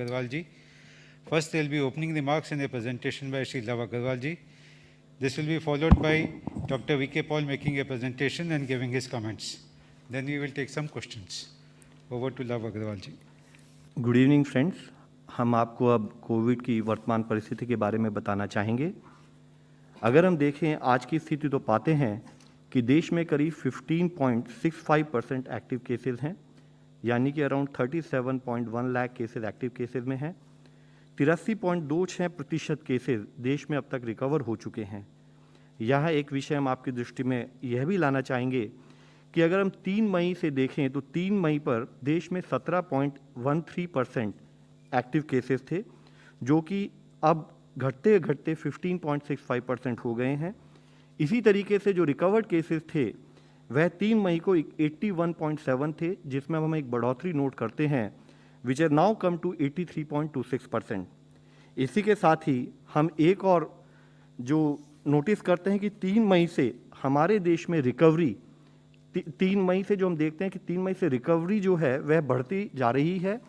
Agarwal ji. First, there will be opening remarks and a presentation by Shri Love Agarwal ji. This will be followed by Dr. V.K. Paul making a presentation and giving his comments. Then we will take some questions. Over to Love Agarwal ji. Good evening friends, हम आपको अब Covid की वर्तमान परिस्थिति के बारे में बताना चाहेंगे। अगर हम देखें आज की स्थिति तो पाते हैं कि देश में करीब 15.65% एक्टिव केसेस हैं, यानी कि around 37.1 lakh cases active cases में हैं। 83.26% केसेस देश में अब तक रिकवर हो चुके हैं। यहाँ एक विषय हम आपकी दृष्टि में यह भी लाना चाहेंगे कि अगर हम 3 मई से देखें तो 3 मई पर देश में 17.13% एक्टिव केसेस थे, जो कि अब घटते घटते 15.65% हो गए हैं। इसी तरीके से जो रिकवर्ड केसेस थे वह 3 मई को 81.7 थे, जिसमें हम एक बढ़ोतरी नोट करते हैं, which has now come to 83.26%। इसी के साथ ही हम एक और जो नोटिस करते हैं कि 3 मई से हमारे देश में रिकवरी 3 मई से जो हम देखते हैं कि 3 मई से रिकवरी जो है वह बढ़ती जा रही है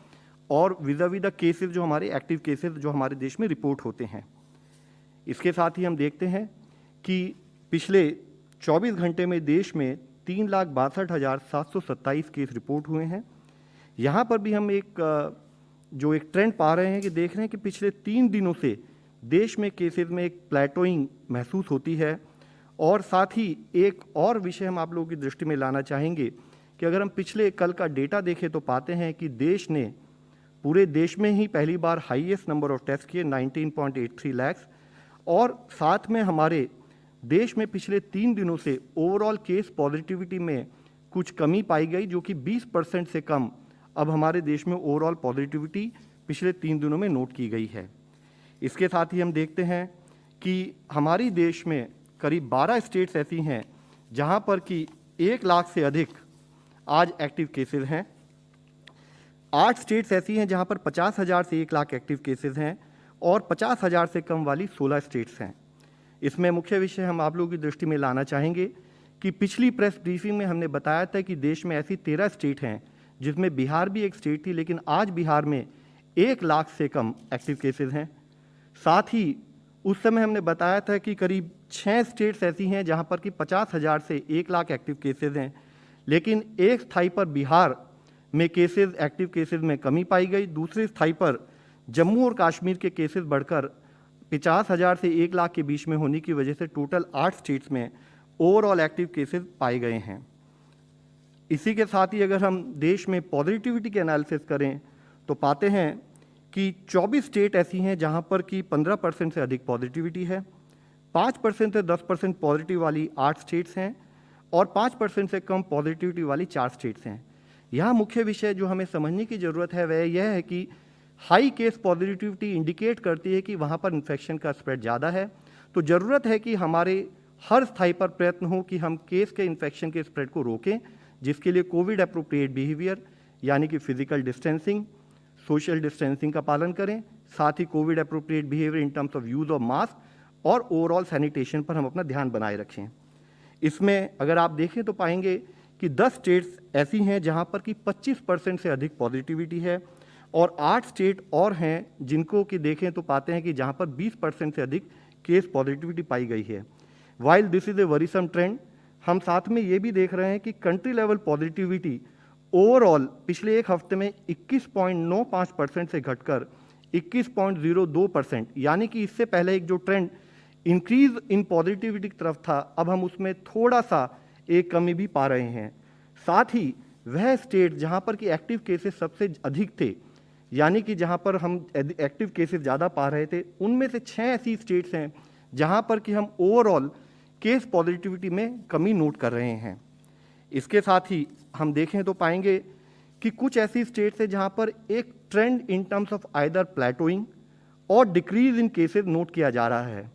और विज़ावी द केसेस जो हमारे एक्टिव केसेस जो हमारे देश में रिपोर्ट होते हैं। इसके साथ ही हम देखते हैं कि पिछले 24 घंटे में देश में 3,62,727 केस रिपोर्ट हुए हैं। यहाँ पर भी हम एक ट्रेंड पा रहे हैं कि देख रहे हैं कि पिछले 3 दिनों से देश में केसेस में एक प्लेटोइंग महसूस होती है। और साथ ही एक और विषय हम आप लोगों की दृष्टि में लाना चाहेंगे कि अगर हम पिछले कल का डेटा देखें तो पाते हैं कि देश ने पूरे देश में ही पहली बार हाईएस्ट नंबर ऑफ टेस्ट किए 19.83 लाख, और साथ में हमारे देश में पिछले 3 दिनों से ओवरऑल केस पॉजिटिविटी में कुछ कमी पाई गई, जो कि 20% से कम अब हमारे देश में ओवरऑल पॉजिटिविटी पिछले 3 दिनों में नोट की गई है। इसके साथ ही हम देखते हैं कि हमारी देश में करीब 12 स्टेट्स ऐसी हैं जहां पर कि 1 लाख से अधिक आज एक्टिव केसेस हैं। 8 स्टेट्स ऐसी हैं जहां पर 50,000 से 1 लाख एक्टिव केसेस हैं और 50,000 से कम वाली 16 स्टेट्स हैं। इसमें मुख्य विषय हम आप लोगों की दृष्टि में लाना चाहेंगे कि पिछली प्रेस ब्रीफिंग में हमने बताया था कि देश में ऐसी 13 स्टेट हैं, जिसमें बिहार भी एक स्टेट थी, लेकिन आज बिहार में 1 लाख से कम एक्टिव केसेस हैं। साथ ही उस समय हमने बताया था कि करीब 6 स्टेट्स ऐसी हैं जहां पर कि 50,000 से 1 लाख एक्टिव केसेस हैं, लेकिन एक स्थाई पर बिहार में केसेस एक्टिव केसेस में कमी पाई गई। दूसरे स्थाई पर जम्मू और कश्मीर के केसेस बढ़कर 50,000 से 1 लाख के बीच में होने की वजह से टोटल 8 स्टेट्स में ओवरऑल एक्टिव केसेस पाए गए हैं। इसी के साथ ही अगर हम देश में पॉजिटिविटी के एनालिसिस करें तो पाते हैं कि 24 स्टेट ऐसी हैं जहां पर कि 15% से अधिक पॉजिटिविटी है, 5% से 10% पॉजिटिव वाली 8 स्टेट्स हैं और 5% से कम पॉजिटिविटी वाली 4 स्टेट्स हैं। यहाँ मुख्य विषय जो हमें समझने की ज़रूरत है वह यह है कि हाई केस पॉजिटिविटी इंडिकेट करती है कि वहाँ पर इन्फेक्शन का स्प्रेड ज़्यादा है। तो ज़रूरत है कि हमारे हर स्थाई पर प्रयत्न हो कि हम केस के इन्फेक्शन के स्प्रेड को रोकें, जिसके लिए कोविड अप्रोप्रिएट बिहेवियर यानी कि फिजिकल डिस्टेंसिंग, सोशल डिस्टेंसिंग का पालन करें, साथ ही Covid appropriate behaviour in terms of use of mask और ओवरऑल सैनिटेशन पर हम अपना ध्यान बनाए रखें। इसमें अगर आप देखें तो पाएंगे कि 10 स्टेट्स ऐसी हैं जहां पर कि 25% से अधिक पॉजिटिविटी है और 8 स्टेट और हैं जिनको कि देखें तो पाते हैं कि जहां पर 20% से अधिक केस पॉजिटिविटी पाई गई है। While this is a worrisome trend, हम साथ में ये भी देख रहे हैं कि कंट्री लेवल पॉजिटिविटी ओवरऑल पिछले एक हफ्ते में 21.95% से घटकर 21.02%, यानी कि इससे पहले एक जो ट्रेंड इंक्रीज इन पॉजिटिविटी की तरफ था, अब हम उसमें थोड़ा सा एक कमी भी पा रहे हैं। साथ ही वह स्टेट जहां पर कि एक्टिव केसेस सबसे अधिक थे, यानी कि जहां पर हम एक्टिव केसेस ज़्यादा पा रहे थे, उनमें से 6 ऐसी स्टेट्स हैं जहां पर कि हम ओवरऑल केस पॉजिटिविटी में कमी नोट कर रहे हैं। इसके साथ ही हम देखें तो पाएंगे कि कुछ ऐसी स्टेट्स हैं जहां पर एक trend in terms of either plateauing और डिक्रीज इन केसेस नोट किया जा रहा है,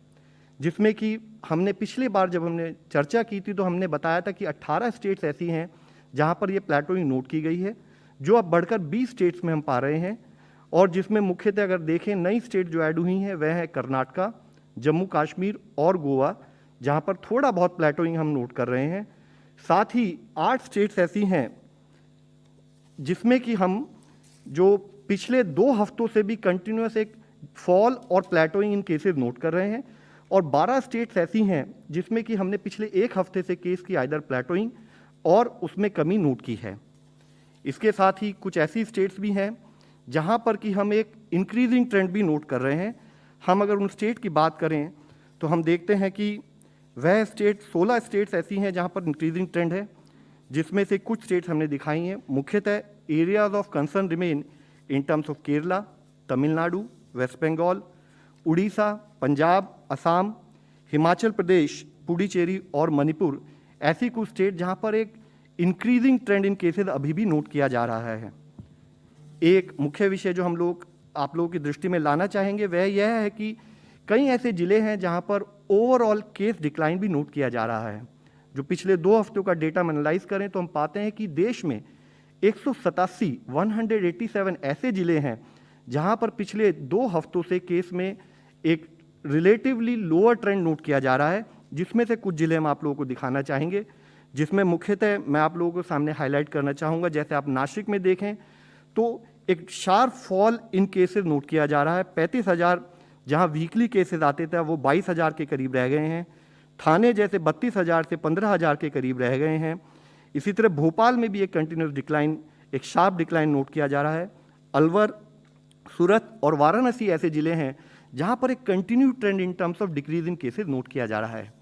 जिसमें कि हमने पिछले बार जब हमने चर्चा की थी तो हमने बताया था कि 18 स्टेट्स ऐसी हैं जहां पर ये प्लेटोइंग नोट की गई है, जो अब बढ़कर 20 स्टेट्स में हम पा रहे हैं। और जिसमें मुख्यतः अगर देखें नई स्टेट जो ऐड हुई हैं वह है कर्नाटका, जम्मू कश्मीर और गोवा, जहां पर थोड़ा बहुत प्लेटोइंग हम नोट कर रहे हैं। साथ ही 8 स्टेट्स ऐसी हैं जिसमें कि हम जो पिछले 2 हफ्तों से भी कंटिन्यूस एक फॉल और प्लेटोइंग इन केसेस नोट कर रहे हैं, और 12 स्टेट्स ऐसी हैं जिसमें कि हमने पिछले 1 हफ्ते से केस की आइदर प्लेटोइंग और उसमें कमी नोट की है। इसके साथ ही कुछ ऐसी स्टेट्स भी हैं जहां पर कि हम एक इंक्रीजिंग ट्रेंड भी नोट कर रहे हैं। हम अगर उन स्टेट की बात करें तो हम देखते हैं कि वह स्टेट 16 स्टेट्स ऐसी हैं जहां पर इंक्रीजिंग ट्रेंड है, जिसमें से कुछ स्टेट्स हमने दिखाई हैं। मुख्यतः areas of concern remain in terms of Kerala, Tamil Nadu, West Bengal, Orissa, Punjab, Assam, Himachal Pradesh, Puducherry और मणिपुर, ऐसी कुछ स्टेट जहां पर एक इंक्रीजिंग ट्रेंड इन केसेस अभी भी नोट किया जा रहा है। एक मुख्य विषय जो हम लोग आप लोगों की दृष्टि में लाना चाहेंगे वह यह है कि कई ऐसे जिले हैं जहां पर ओवरऑल केस डिक्लाइन भी नोट किया जा रहा है। जो पिछले 2 हफ्तों का डेटा हम एनालाइज करें तो हम पाते हैं कि देश में 187 ऐसे जिले हैं जहां पर पिछले 2 हफ्तों से केस में एक रिलेटिवली लोअर ट्रेंड नोट किया जा रहा है, जिसमें से कुछ जिले हम आप लोगों को दिखाना चाहेंगे, जिसमें मुख्यतः मैं आप लोगों को सामने हाईलाइट करना चाहूँगा। जैसे आप नासिक में देखें तो एक sharp fall in cases note किया जा रहा है। 35,000 जहां वीकली केसेस आते थे वो 22,000 के करीब रह गए हैं। थाने जैसे 32,000 से 15,000 के करीब रह गए हैं। इसी तरह भोपाल में भी एक कंटिन्यूस डिक्लाइन, एक शार्प डिक्लाइन नोट किया जा रहा है। अलवर, सूरत और वाराणसी ऐसे जिले हैं जहां पर एक continue trend in terms of decrease in cases note किया जा रहा है।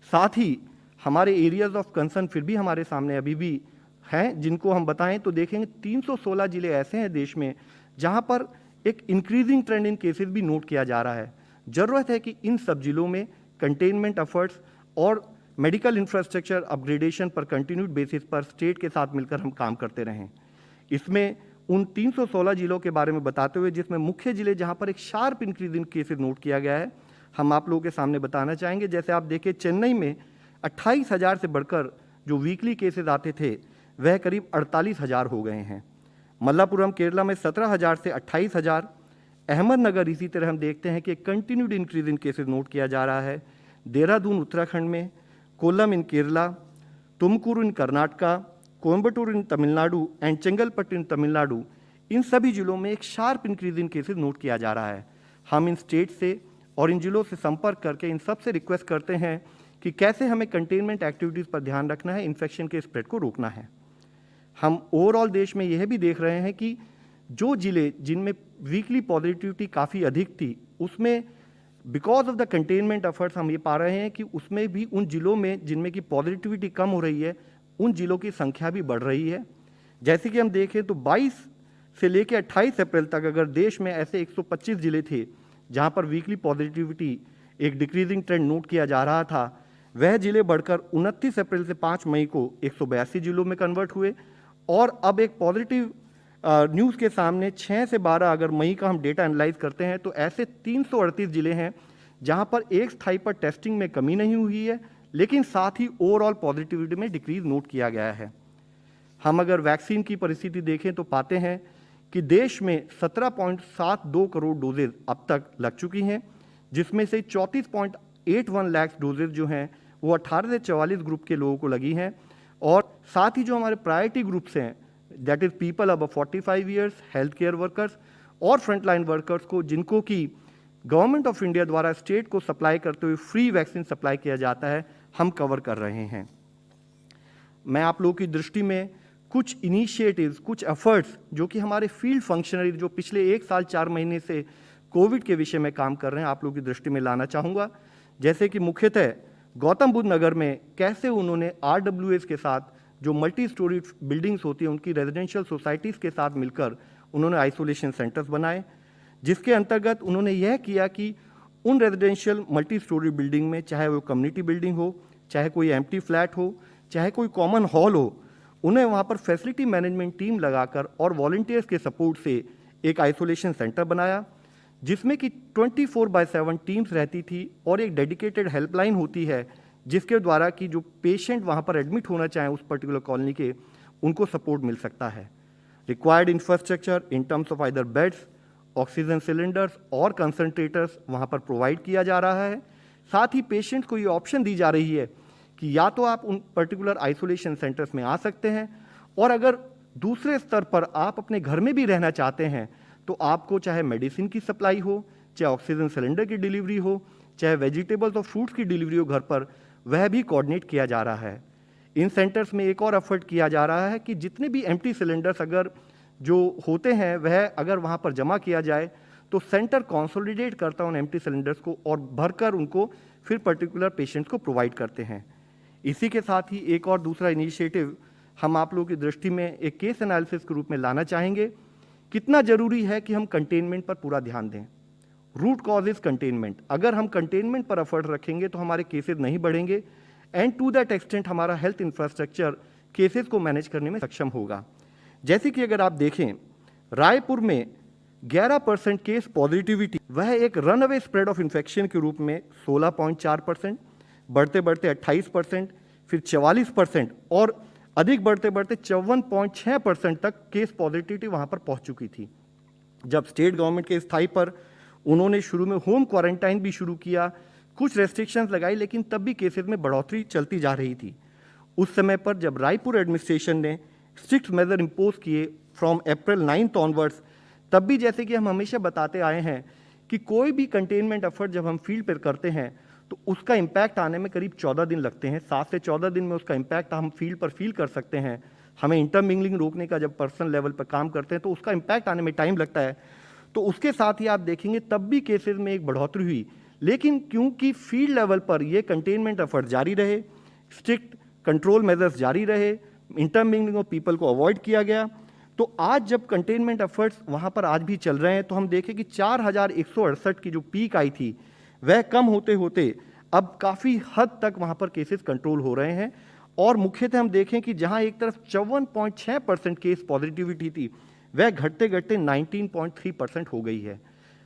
साथ ही हमारे एरियाज ऑफ कंसर्न फिर भी हमारे सामने अभी भी हैं, जिनको हम बताएं तो देखेंगे 316 जिले ऐसे हैं देश में जहां पर एक इंक्रीजिंग ट्रेंड इन केसेस भी नोट किया जा रहा है। जरूरत है कि इन सब जिलों में कंटेनमेंट एफर्ट्स और मेडिकल इंफ्रास्ट्रक्चर अपग्रेडेशन पर कंटिन्यूड बेसिस पर स्टेट के साथ मिलकर हम काम करते रहें। इसमें उन 316 जिलों के बारे में बताते हुए जिसमें मुख्य जिले जहां पर एक sharp increase in cases note किया गया है, हम आप लोगों के सामने बताना चाहेंगे। जैसे आप देखिए चेन्नई में 28,000 से बढ़कर जो वीकली केसेस आते थे वह करीब 48,000 हो गए हैं। मल्लापुरम केरला में 17,000 से 28,000। अहमदनगर इसी तरह हम देखते हैं कि continued increase in cases note किया जा रहा है। देहरादून उत्तराखंड में, कोल्लम इन केरला, तुमकुरू इन कर्नाटका, कोयम्बटूर इन तमिलनाडु एंड चेंगलपट्टू इन तमिलनाडु, इन सभी जिलों में एक sharp increase in cases note किया जा रहा है। हम इन स्टेट से और इन जिलों से संपर्क करके इन सबसे रिक्वेस्ट करते हैं कि कैसे हमें कंटेनमेंट एक्टिविटीज़ पर ध्यान रखना है, इन्फेक्शन के स्प्रेड को रोकना है। हम ओवरऑल देश में यह भी देख रहे हैं कि जो जिले जिनमें वीकली पॉजिटिविटी काफ़ी अधिक थी, उसमें because of the containment efforts हम ये पा रहे हैं कि उसमें भी उन जिलों में जिनमें की पॉजिटिविटी कम हो रही है, उन जिलों की संख्या भी बढ़ रही है। जैसे कि हम देखें तो 22 से लेकर 28 अप्रैल तक अगर देश में ऐसे 125 जिले थे जहां पर वीकली पॉजिटिविटी एक डिक्रीजिंग ट्रेंड नोट किया जा रहा था, वह जिले बढ़कर 29 अप्रैल से 5 मई को 182 जिलों में कन्वर्ट हुए। और अब एक पॉजिटिव न्यूज़ के सामने 6 से 12 अगर मई का हम डेटा एनालाइज करते हैं तो ऐसे 338 जिले हैं जहां पर एक स्थाई पर टेस्टिंग में कमी नहीं हुई है, लेकिन साथ ही ओवरऑल पॉजिटिविटी में डिक्रीज नोट किया गया है। हम अगर वैक्सीन की परिस्थिति देखें तो पाते हैं कि देश में 17.72 करोड़ डोजेज अब तक लग चुकी हैं, जिसमें से 34.81 लाख डोजेज जो हैं वो 18 से 44 ग्रुप के लोगों को लगी हैं। और साथ ही जो हमारे प्रायोरिटी ग्रुप्स हैं, दैट इज पीपल अब 45 ईयर्स, हेल्थ केयर वर्कर्स और फ्रंटलाइन वर्कर्स को, जिनको कि गवर्नमेंट ऑफ इंडिया द्वारा स्टेट को सप्लाई करते हुए फ्री वैक्सीन सप्लाई किया जाता है, हम कवर कर रहे हैं। मैं आप लोगों की दृष्टि में कुछ इनिशिएटिव्स, कुछ एफर्ट्स जो कि हमारे फील्ड फंक्शनरी जो पिछले 1 साल 4 महीने से कोविड के विषय में काम कर रहे हैं, आप लोगों की दृष्टि में लाना चाहूँगा। जैसे कि मुख्यतः गौतम बुद्ध नगर में कैसे उन्होंने RWAs के साथ जो मल्टी स्टोरी बिल्डिंग्स होती हैं उनकी रेजिडेंशियल सोसाइटीज़ के साथ मिलकर उन्होंने आइसोलेशन सेंटर्स बनाए, जिसके अंतर्गत उन्होंने यह किया कि उन रेजिडेंशियल मल्टी स्टोरी बिल्डिंग में, चाहे वो कम्युनिटी बिल्डिंग हो, चाहे कोई एम्प्टी फ्लैट हो, चाहे कोई कॉमन हॉल हो, उन्हें वहाँ पर फैसिलिटी मैनेजमेंट टीम लगाकर और वॉलंटियर्स के सपोर्ट से एक आइसोलेशन सेंटर बनाया, जिसमें कि 24/7 टीम्स रहती थी और एक डेडिकेटेड हेल्पलाइन होती है जिसके द्वारा कि जो पेशेंट वहाँ पर एडमिट होना चाहें उस पर्टिकुलर कॉलोनी के, उनको सपोर्ट मिल सकता है। Required infrastructure in terms of either beds, oxygen cylinders और कंसंट्रेटर्स वहाँ पर प्रोवाइड किया जा रहा है। साथ ही पेशेंट को ये ऑप्शन दी जा रही है कि या तो आप उन पर्टिकुलर आइसोलेशन सेंटर्स में आ सकते हैं, और अगर दूसरे स्तर पर आप अपने घर में भी रहना चाहते हैं तो आपको चाहे मेडिसिन की सप्लाई हो, चाहे ऑक्सीजन सिलेंडर की डिलीवरी हो, चाहे वेजिटेबल्स और फ्रूट्स की डिलीवरी हो घर पर, वह भी कोऑर्डिनेट किया जा रहा है। इन सेंटर्स में एक और एफर्ट किया जा रहा है कि जितने भी एम्प्टी सिलेंडर्स अगर जो होते हैं वह अगर वहाँ पर जमा किया जाए तो सेंटर कंसोलिडेट करता है उन एम्प्टी सिलेंडर्स को और भरकर उनको फिर पर्टिकुलर पेशेंट्स को प्रोवाइड करते हैं। इसी के साथ ही एक और दूसरा इनिशिएटिव हम आप लोगों की दृष्टि में एक केस एनालिसिस के रूप में लाना चाहेंगे। कितना जरूरी है कि हम कंटेनमेंट पर पूरा ध्यान दें। Root cause is containment. अगर हम कंटेनमेंट पर एफर्ट रखेंगे तो हमारे केसेस नहीं बढ़ेंगे एंड टू दैट एक्सटेंट हमारा हेल्थ इंफ्रास्ट्रक्चर केसेस को मैनेज करने में सक्षम होगा। जैसे कि अगर आप देखें, रायपुर में 11% केस पॉजिटिविटी, वह एक run away spread of infection के रूप में 16.4%, बढ़ते बढ़ते 28%, फिर 44% और अधिक बढ़ते बढ़ते 54.6% तक केस पॉजिटिविटी वहां पर पहुंच चुकी थी। जब स्टेट गवर्नमेंट के स्थायी पर उन्होंने शुरू में होम क्वारंटाइन भी शुरू किया, कुछ रेस्ट्रिक्शंस लगाई, लेकिन तब भी केसेस में बढ़ोतरी चलती जा रही थी। उस समय पर जब रायपुर एडमिनिस्ट्रेशन ने स्ट्रिक्ट मेजर इम्पोज किए फ्रॉम अप्रैल 9 ऑनवर्ड्स, तब भी जैसे कि हम हमेशा बताते आए हैं कि कोई भी कंटेनमेंट एफर्ट जब हम फील्ड पर करते हैं तो उसका इम्पैक्ट आने में करीब 14 दिन लगते हैं। 7 से 14 दिन में उसका इम्पैक्ट हम फील्ड पर फील कर सकते हैं। हमें इंटरमिंगलिंग रोकने का जब पर्सनल लेवल पर काम करते हैं तो उसका इम्पैक्ट आने में टाइम लगता है। तो उसके साथ ही आप देखेंगे तब भी केसेस में एक बढ़ोतरी हुई, लेकिन क्योंकि फील्ड लेवल पर ये कंटेनमेंट एफर्ट जारी रहे, स्ट्रिक्ट कंट्रोल मेजर्स जारी रहे, इंटरमिंगलिंग ऑफ पीपल को अवॉइड किया गया, तो आज जब कंटेनमेंट एफर्ट्स वहाँ पर आज भी चल रहे हैं तो हम देखें कि 4168 की जो पीक आई थी वह कम होते होते अब काफ़ी हद तक वहाँ पर केसेस कंट्रोल हो रहे हैं। और मुख्यतः हम देखें कि जहाँ एक तरफ 54.6% केस पॉजिटिविटी थी, वह घटते घटते 19.3% हो गई है।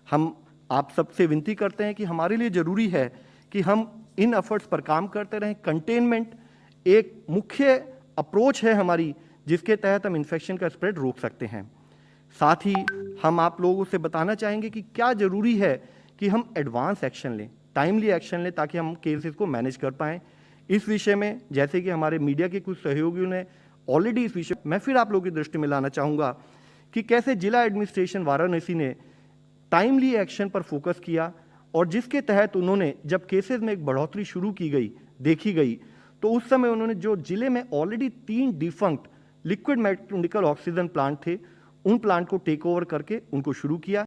हम आप सबसे विनती करते हैं कि हमारे लिए ज़रूरी है कि हम इन एफर्ट्स पर काम करते रहें। कंटेनमेंट एक मुख्य अप्रोच है हमारी जिसके तहत हम इन्फेक्शन का स्प्रेड रोक सकते हैं। साथ ही हम आप लोगों से बताना चाहेंगे कि क्या ज़रूरी है कि हम एडवांस एक्शन लें, टाइमली एक्शन लें, ताकि हम केसेस को मैनेज कर पाएँ। इस विषय में जैसे कि हमारे मीडिया के कुछ सहयोगियों ने ऑलरेडी इस विषय मैं फिर आप लोगों की दृष्टि में लाना चाहूँगा कि कैसे जिला एडमिनिस्ट्रेशन वाराणसी ने टाइमली एक्शन पर फोकस किया और जिसके तहत उन्होंने जब केसेस में एक बढ़ोतरी शुरू की गई, देखी गई, तो उस समय उन्होंने जो जिले में already 3 defunct liquid medical oxygen plant थे, उन प्लांट को टेक ओवर करके उनको शुरू किया।